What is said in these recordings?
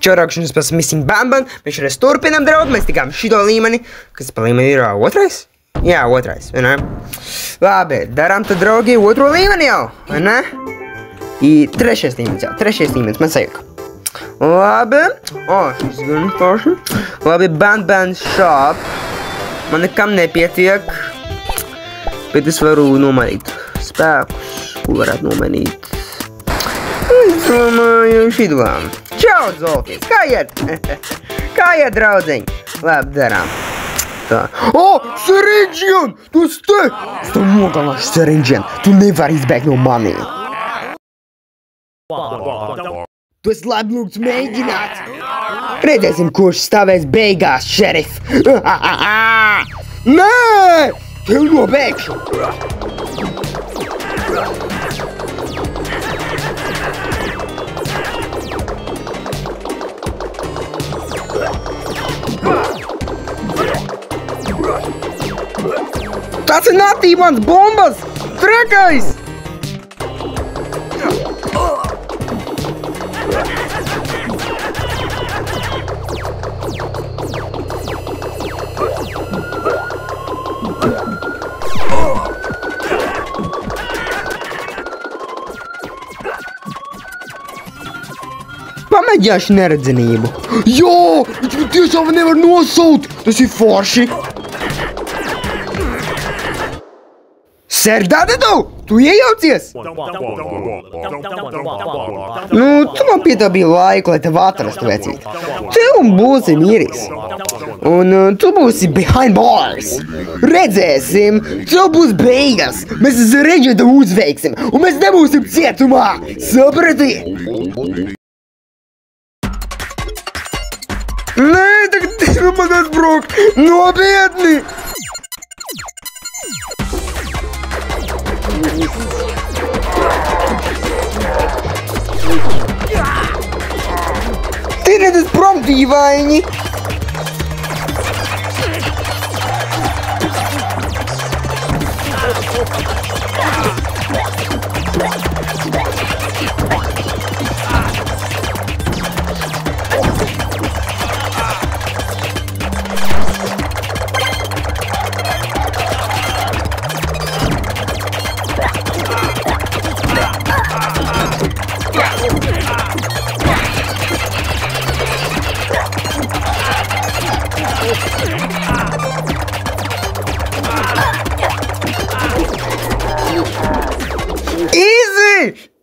Čaurākšanas pas Missing Bamban. Mēs šoreiz turpinām, draudi. Mēs tikām šito līmeni. Kas pa līmeni ir otrais? Jā, otrais, vai ne? Labi, darām tad, draugi, otro līmeni jau, vai ne? Trešais līmenis jau, trešais līmenis, man sajūka. Labi. Šis gan forši. Labi, Band Shop. Man nekam nepietiek. Bet es varu nomainīt spēkus. Ko varētu nomainīt? Es domāju, šidvām. Čau, Zolfijas! Kā iet? Kā iet, draudzeņi? Labi, darām. Tā. Serenģian! Tu esi te! Es tev nogalināšu, Serenģian! Tu nevari izbēgt no maniem! Tu esi labi lūgts mēģināt! Redzēsim, kurš stāvēs beigās, šerif! Nē! Tev nobēgšu! Tas ir Natī mans bombas! Trakais! Pamēģināšu neredzenību. Jā! Viņš tiešām nevar nosaut! Tas ir forši! Serdādedu! Tu iejaucies? Tu man pietāpīji laiku, lai tev atrastu, vecīt. Tev būsi miris. Un tu būsi behind bars. Redzēsim, tev būs beigas. Mēs Serenģianu uzveiksim, un mēs nebūsim cietumā. Saprati? Nē, tagad tev man atbraukt. Nopietni! Ты redz prom, dīvaini!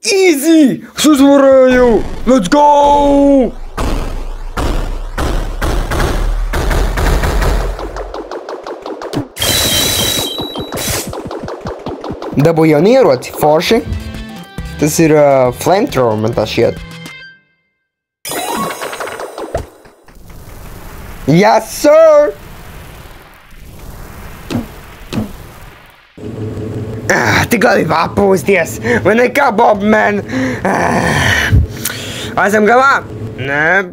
Easy! Es uzvarēju! Let's go! Dabūju jaunu ieroci, forši. Tas ir flamethrower, man tā šķiet. Yes, sir! Tik labi papūsties, vai ne kā, Bobman? Esam galā? Nē.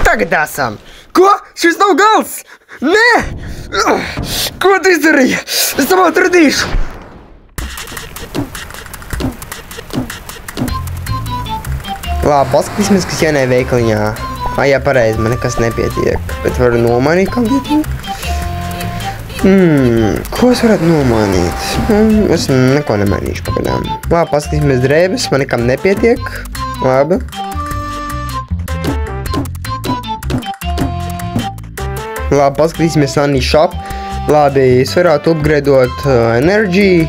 Tagad esam. Ko? Šis nav gals? Nē! Ko tu izdarīji? Es tev atradīšu. Labi, paskatīsimies, kas jānē veikaliņā. Jā, pareizi, man nekas nepietiek, bet varu nomainīt kaldietiņu. Ko es varētu nomainīt? Es neko nemainīšu pagaidām. Labi, paskatīsimies drēbes, man nekam nepietiek. Labi. Labi, paskatīsimies Sunny Shop. Labi, es varētu upgradeot energy.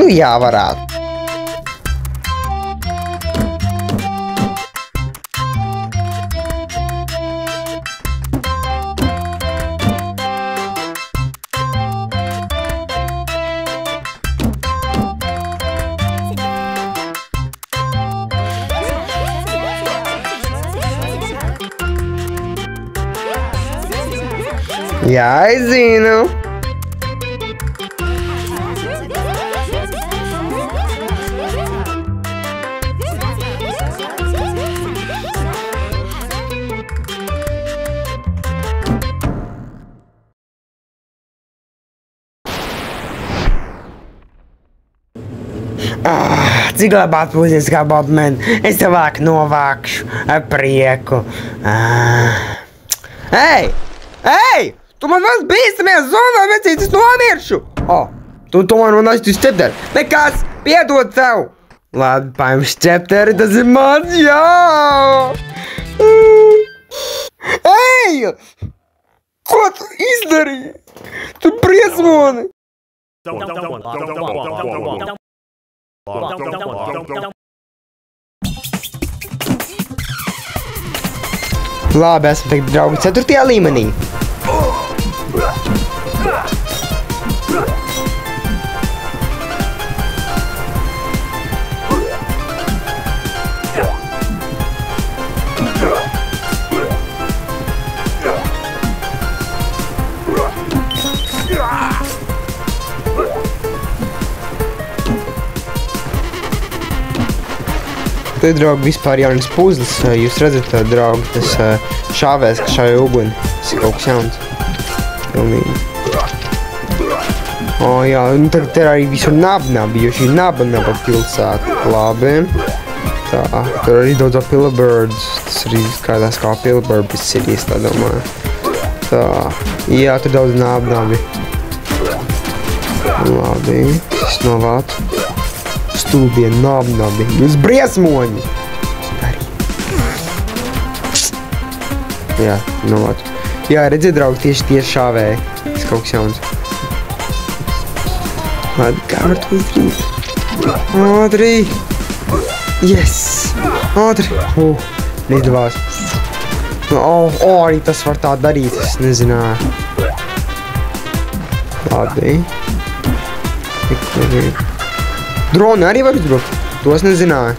Jā, varētu. Jā, es zinu. Cik labāk būsies kā Bobman, es tev vāk novākšu ar prieku. Ei! Ei! Tu man vēl bīstamies zonā, vecīt, es nomiršu! Tu tomēr man aiztu stepteri. Nekas, piedod tev! Labi, paim stepteri, tas ir mans, jā! Ei! Ko tu izdarīji? Tu briesmoni! Labi, esmu tagad draugi 4. līmenī. Te, draugi, vispār jaunas puzles. Jūs redzat, draugi, tas šāvēs, ka šāja uguni. Tas ir kaut kas jauns. Pilnīgi. Jā, un tagad te arī visur naba, jo šī naba pilsēta. Labi. Tā, tur arī daudz Pillowbirds. Tas arī kādās kā Pillowbird cities, tā domāju. Tā, jā, tur daudz nabi. Labi, es novācu. Stulbie nabi. Jūs briesmoņi! Jā, novācu. Jā, redziet, draugi, tieši šāvēja. Tas kaut kas jauns. Labi, kā var to izdarīt? Ātri! Yes! Ātri! Neizdevās. Arī tas var tā darīt, es nezināju. Labi. Droni arī var izbraukt? To es nezināju.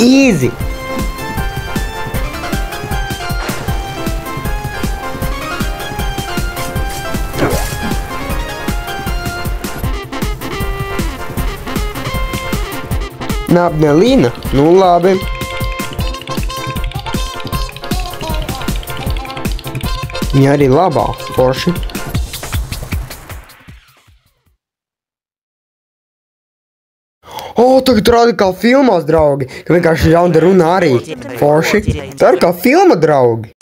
Easy! Nabnelīna? Nu labi. Viņa arī labā, forši. Tagad rādi kā filmās, draugi, ka vienkārši jauna runa arī. Forši. Tā ir kā filma, draugi.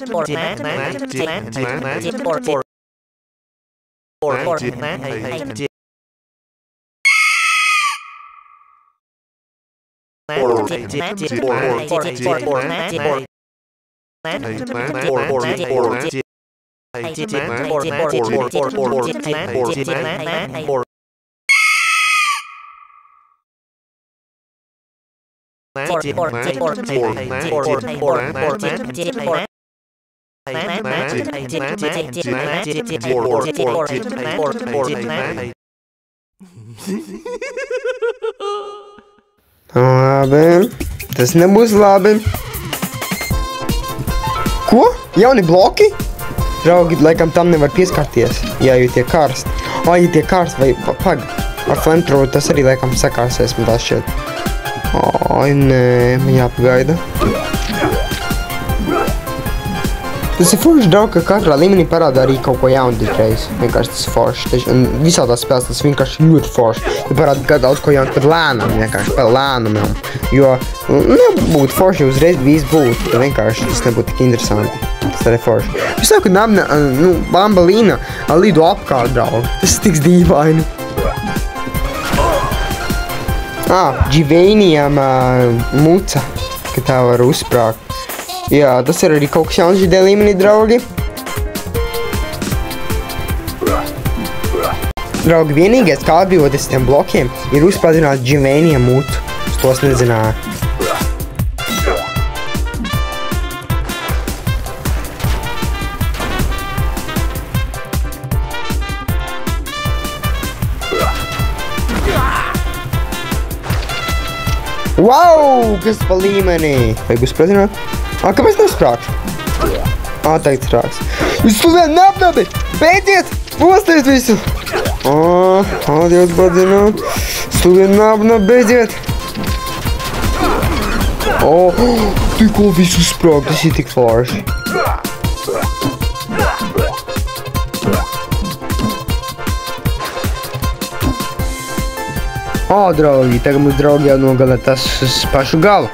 Labi, tas nebūs labi. Ko? Jauni bloki? Draugi, laikam tam nevar pieskarties, ja jau tiek karsti. Ja tiek karsti, vai pag. Ar flamethrower tas arī laikam sakārsies, man tā šķiet. Nē, man jāpagaida. Tas ir forši, draugi, ka katrā līmenī parāda arī kaut ko jaunu ditreiz. Vienkārši tas ir forši. Un visā tās spēles tas vienkārši ļoti forši. Ja parāda, ka daudz ko jaunu pat lēnam, vienkārši pat lēnumam. Jo nebūtu forši, uzreiz viss būtu. Vienkārši tas nebūtu tik interesanti. Tas arī forši. Es saku, ka Bambalīna lido apkārt, draugi. Tas ir tik dīvaini. Dživēnijam muca, ka tā var uzsprākt. Jā, tas ir arī kaut kas jauns šī līmenī, draugi. Draugi, vienīgais, kā atbrīvoties tiem blokiem, ir uzsprādzināt Dživēnijam mucu. Es tos nezināju. Wow, kas pa līmenī? Vajag uzsprādzināt? Kāpēc nesprākšu? Tagad sprāks. Studien, neapnabi! Beidziet! Postiet visu! Dievs badzināt! Studien, neapnabi, beidziet! Tikko visu sprāg, tas ir tik forši. Draugi, tagad mums draugi jau nogalē tas uz pašu galu.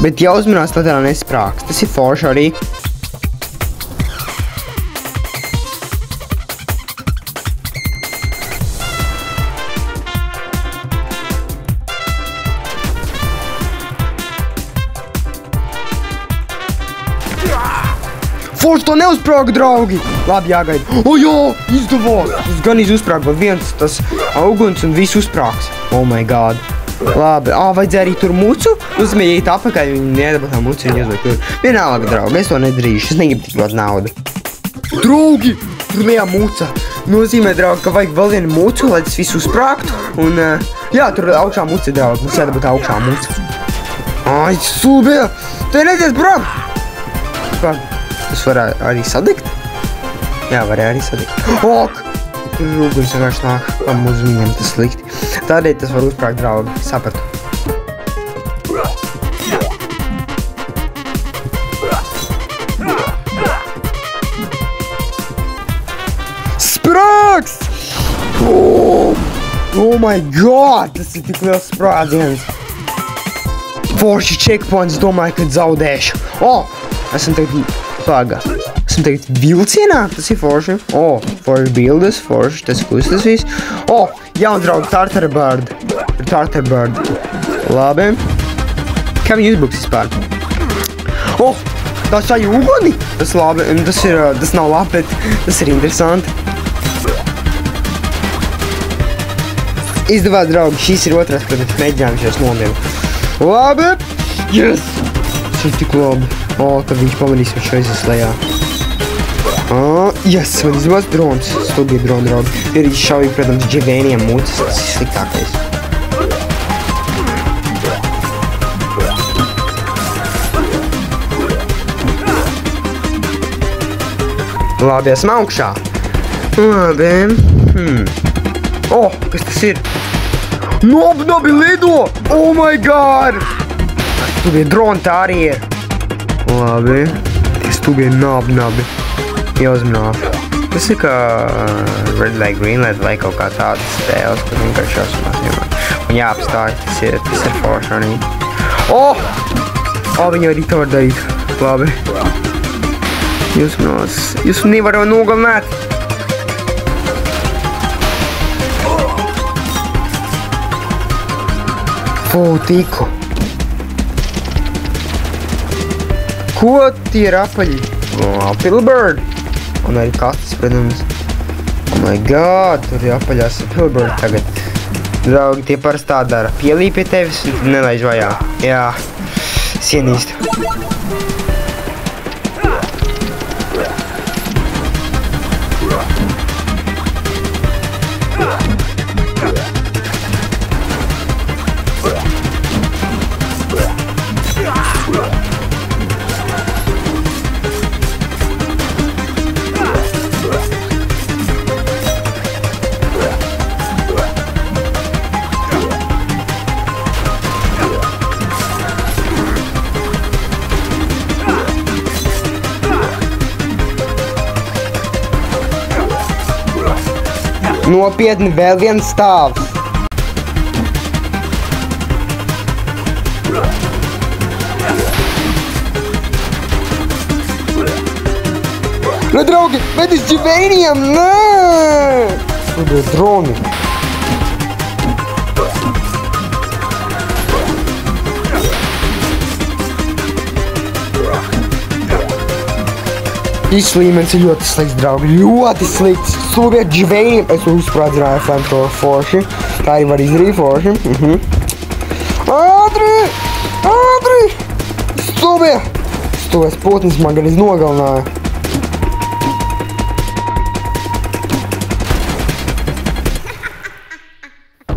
Bet jāuzmanās, lai tā nesprāks. Tas ir forši arī. Forši to neuzsprāga, draugi! Labi, jāgaida. Jā, izdevās! Tas gan uzsprāga, bet viens tas auguns un viss uzsprāgs. Oh my god. Labi, vajadzēja arī tur mucu. Nozīmē, ja iet apakaļ, viņi nedabūtā mucu, viņi iezliek tur. Vienalga, draugi, es to nedarīšu, es negribu tik ļoti naudu. Draugi! Tur bija muca. Nozīmē, draugi, ka vajag vēl vienu mucu, lai tas viss uzsprāgtu. Un, jā, tur augšā muca, draugi, mums jādabūt augšā muca. Sūbie! Te neies prom! Tas var arī sadegt? Jā, var arī sadegt. Ok! Tur uguns vienkārši nāk, uz viņiem tas slikti. Tādēļ tas var uzsprāgt, draugi. Sapratu. Sprāgs! Oh my god! Tas ir tik liels sprādziens. Forši checkpoints, domāju, ka zaudēšu. Esam tagad... Paga. Esam tagad vilcienā, tas ir forši. Forši bildes, forši, tas kustas viss. Jaun draugi, Tartarbird. Tartarbird. Labi. Kā viņi uzbruks vispār? Tā šāja uguni. Tas labi, tas nav labi, bet tas ir interesanti. Izdevās, draugi, šīs ir otrās, protams, mēģinājums jūs nomienu. Labi. Yes! Tas ir tik labi. Tad viņš pamanīs, viņš aizies lejā. Yes, man izdevās drons. Stūbīja drona, draugi. Ir šaujīgi, protams, dživēniem mucas. Tas ir sliktākais. Labi, esam augšā. Labi. Kas tas ir? Nobi lido! Oh my god! Stūbīja drona tā arī ir. Labi, tie stūbie nabi. Jāuzmanās. Tas ir kā red light, green light vai kaut kā tādas spēles, kur vienkārši jāuzmanās vienmēr. Un jāapstāj, tas ir forši arī. Viņi arī to var darīt. Labi. Jāuzmanās. Jūs nevaru nogalināt. Tiku. Ko tie ir apaļi? Pilbird. Un arī katas, protams. Oh my god, tur ir apaļās Pilbird tagad. Draugi, tie parasti tā dara. Pielīp pie tevis un nelaiž vajā. Jā, sienīstu. Nopietni, vēl viens stāvs. Draugi, bet uz dživēniem, nē! Tur bija droni. Šis līmenis ir ļoti slikts, draugi. Ļoti slikts. Stūbiet dživēniem. Es uzsprādzināju flamethrower forši. Tā arī var izdarīt forši. Ātri! Stūbiet! Stūbies putnis man gan nogalināja.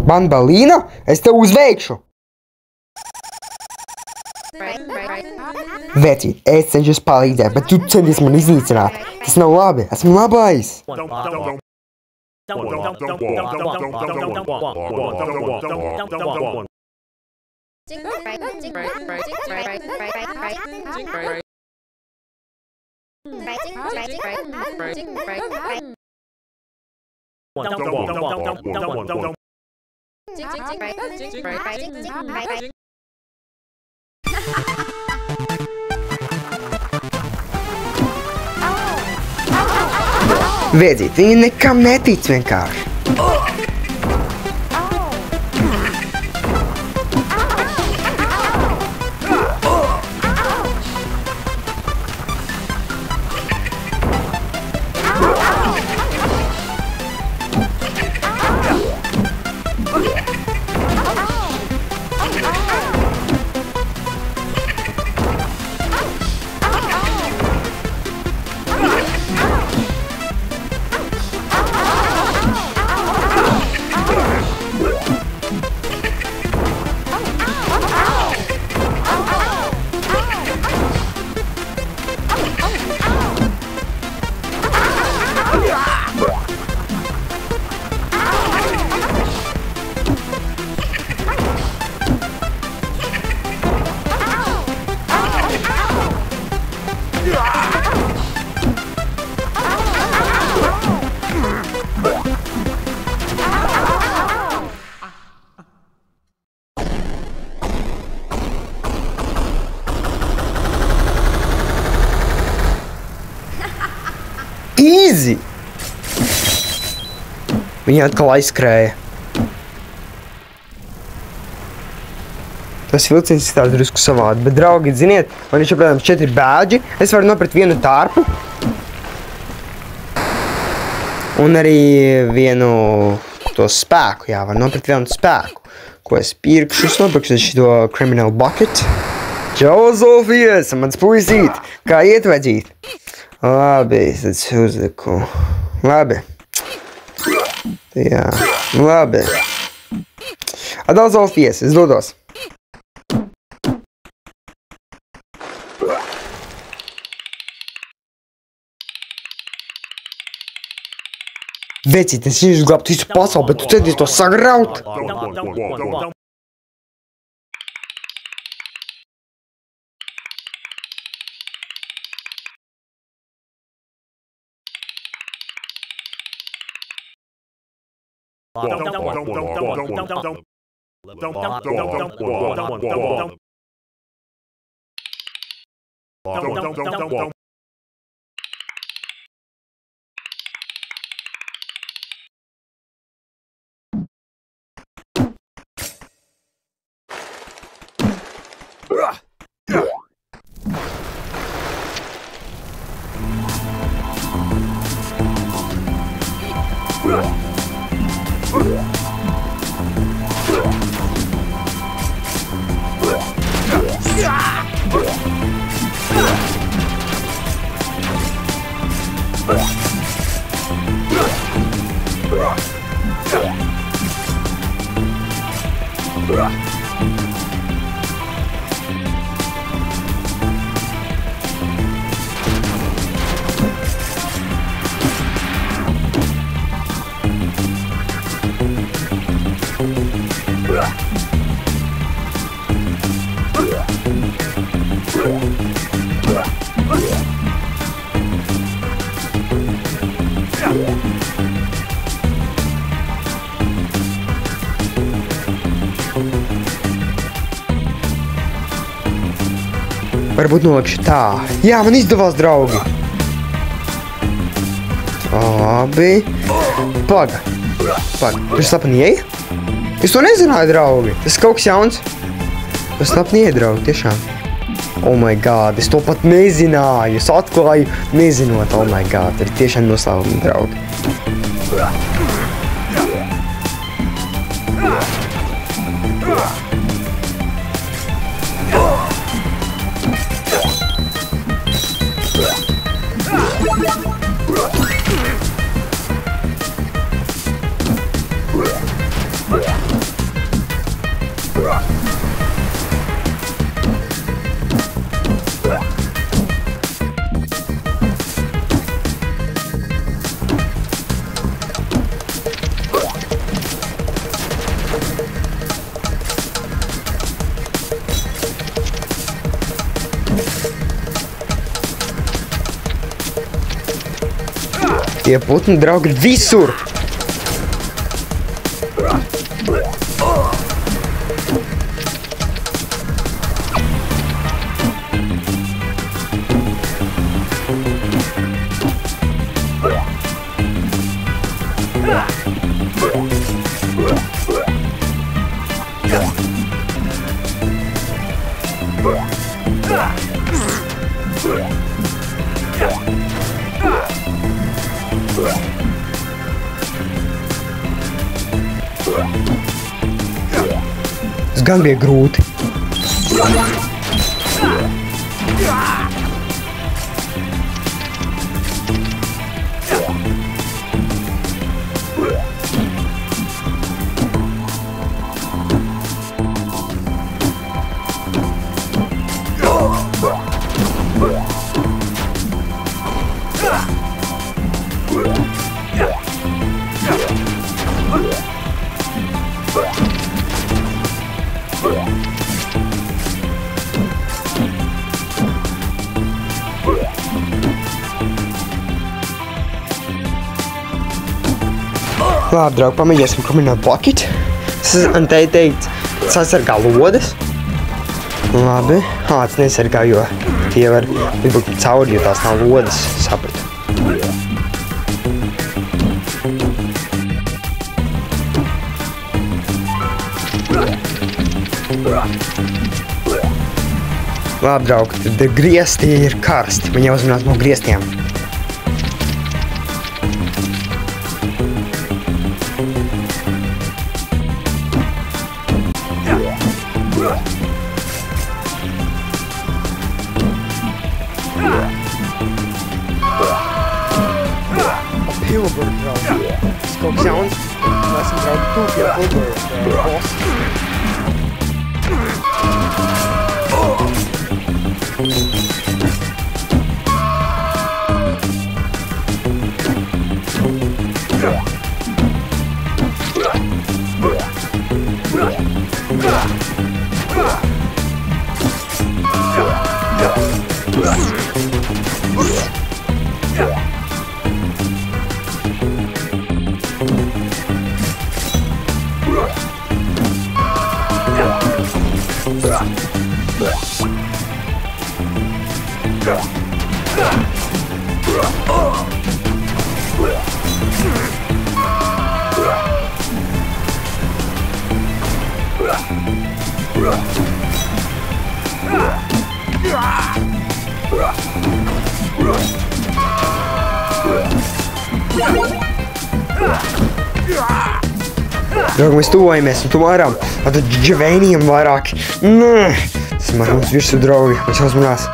Banbalīna, es tev uzveikšu! Vecīt, es cenšos palīdzēt, bet tu centies man iznīcināt. Tas nav labi, esmu labais. Vecīt, viņi nekam netic vienkārši. Easy! Viņa atkal aizskrēja. Tas vilciens izstāsta drusku savādi, bet, draugi, ziniet, man ir, protams, 4 bēģi. Es varu nopirkt vienu tārpu. Un arī vienu to spēku, jā, var nopirkt vienu spēku. Ko es pirkšu? Es nopirkšu šito Criminal Bucket. Čau, Zofija, esam mans puisīt. Kā iet, vecīt? Labi, tad uzliku. Labi. Jā, labi. Atdal, Zofijas, es dodos. Vecīt, es cenšos glābt visu pasauli, bet tu centies to sagraut. Varbūt nolikšu tā. Jā, man izdevās, draugi. Labi. Paga. Tu slepeni ieji? Es to nezināju, draugi. Tas kaut kas jauns. Tu slepeni ieji, draugi, tiešām. Oh my god, es to pat nezināju. Es atklāju, nezinot. Oh my god, ir tiešām noslēpumi, draugi. Tie putni, draugi, ir visur! Tas gan bija grūti. Labi, draugi, pamēģināsim kombinēt bucket. Te teikt, sasargā lodes. Labi. Tas nesargā, jo tie var būt cauri, jo tās nav lodes, sapratu. Labi, draugi, tad griesti ir karsti. Man jāuzmanās no griestiem. Pilbara, draugi. Tas kaut kas jauns. Mēs esam, draugi, tuvu pie Pilbara bossa. Draugi, mēs tuvojamies un tu varam. Tad džavēniem vairāk. Tas man mums visu, draugi. Mēs jāuzmanās.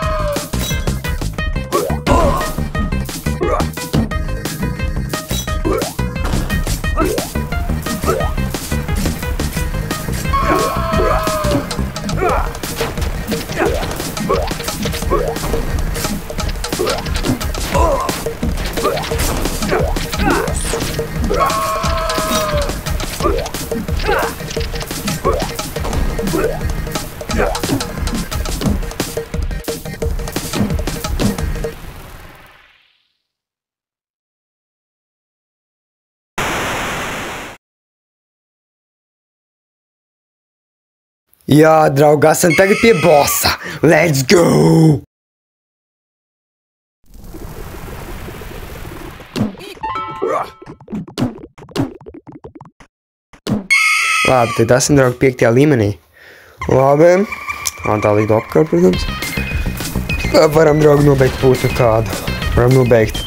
Jā, draugi, esam tagad pie bossa. Let's go! Labi, tad esam, draugi, 5. līmenī. Labi. Tā līdz apkārt, protams. Varam, draugi, nobeigt putnu kādu. Varam nobeigt.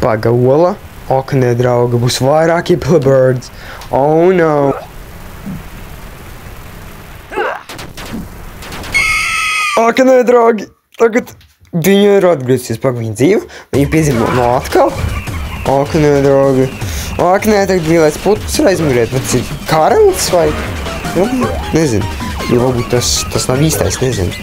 Paga ola. Ok, ne, draugi, būs vairāki Pilbirds. Oh, no. Ak, nē, draugi. Tagad viņa ir atgriezusies pag viņa dzīvi. Viņa piezīmē no atkal. Ak, nē, draugi. Ak, nē, tagad mīlēs putus ir aizmiriet. Vai tas ir karalis vai? Nezinu. Jo varbūt tas nav īstais, nezinu.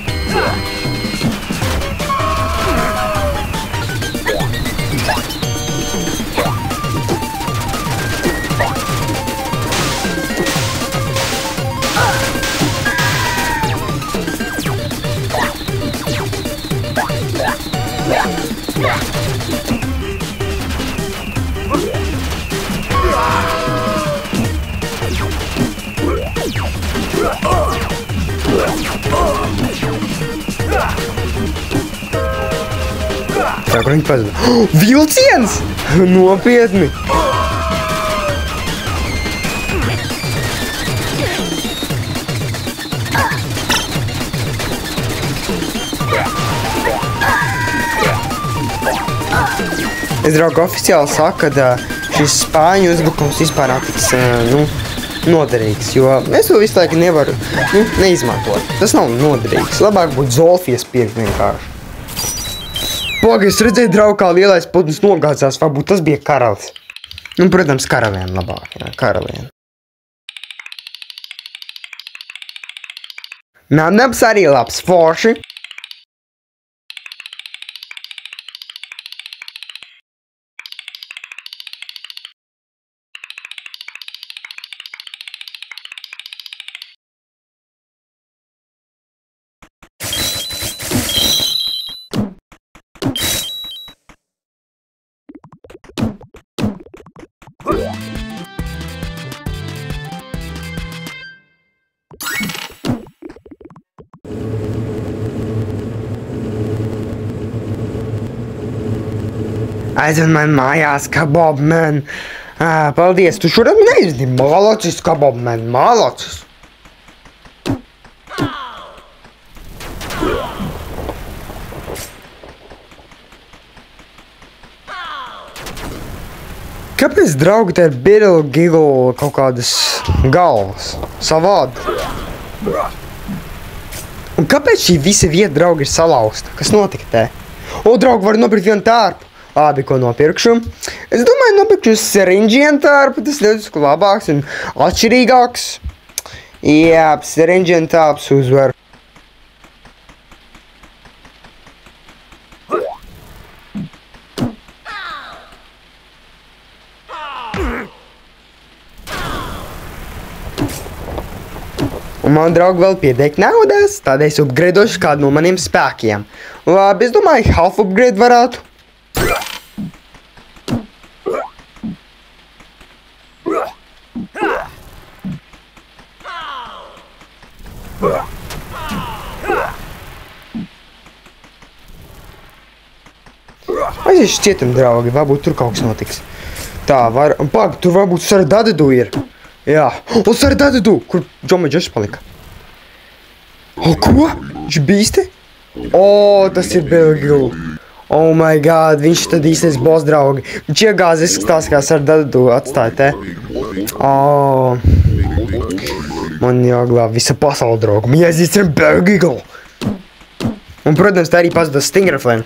Tā, kur viņi pazuda? Vilciens! Nopietni! Es, draugi, oficiāli saku, ka šis spāņu uzbrukums vispār nav tiks, noderīgs, jo es to visu laiku nevaru, neizmantot. Tas nav noderīgs. Labāk būtu Zolfijas pirkt vienkārši. Poga, es redzēju, draugi, kā lielais putns nogāzās, varbūt tas bija karalis. Protams, karalieni labāk, jā, karalieni. Nabs arī labs, forši. Aizved man mājās, Kabob, man. Paldies, tu šodien neizdi. Malacis, Kabob, man, malacis. Kāpēc, draugi, te ir Biddle Giggle kaut kādas galvas? Savādi. Un kāpēc šī visa vieta, draugi, ir salauzta? Kas notika te? O, draugi, var nopirkt vienu tārpu. Labi, ko nopirkšu. Es domāju, nopirkšu Syringian tārpu. Tas ļoti labāks un atšķirīgāks. Jā, Syringian tārps uzvar. Un man, draugi, vēl pietiek naudas, tādēļ es upgradeošu kādu no maniem spēkiem. Labi, es domāju, half upgrade varētu. Aiziešu šķietam, draugi, varbūt tur kaut kas notiks. Tā, var... Pag, tur varbūt Sardadidu ir. Jā. O, Sardadidu! Kur Džoma Džešs palika? O, ko? Viņš bīsti? O, tas ir Belgilu. Oh my god, viņš tad īstais boss, draugi. Viņš iegāzi izskatās kā Sardadidu atstāja te. O. Man jāglāb visa pasaule, draugi. Man jāizīstram Belgilu. Un, protams, tā arī pazuda Stingraflēn.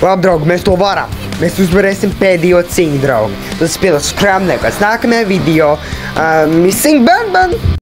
Labi, draugi, mēs to varam. Mēs uzvarēsim pēdējo cīņu, draugi. Tas bija spēles skrāmnieks. Nākamajā video. Missing Bun Bun!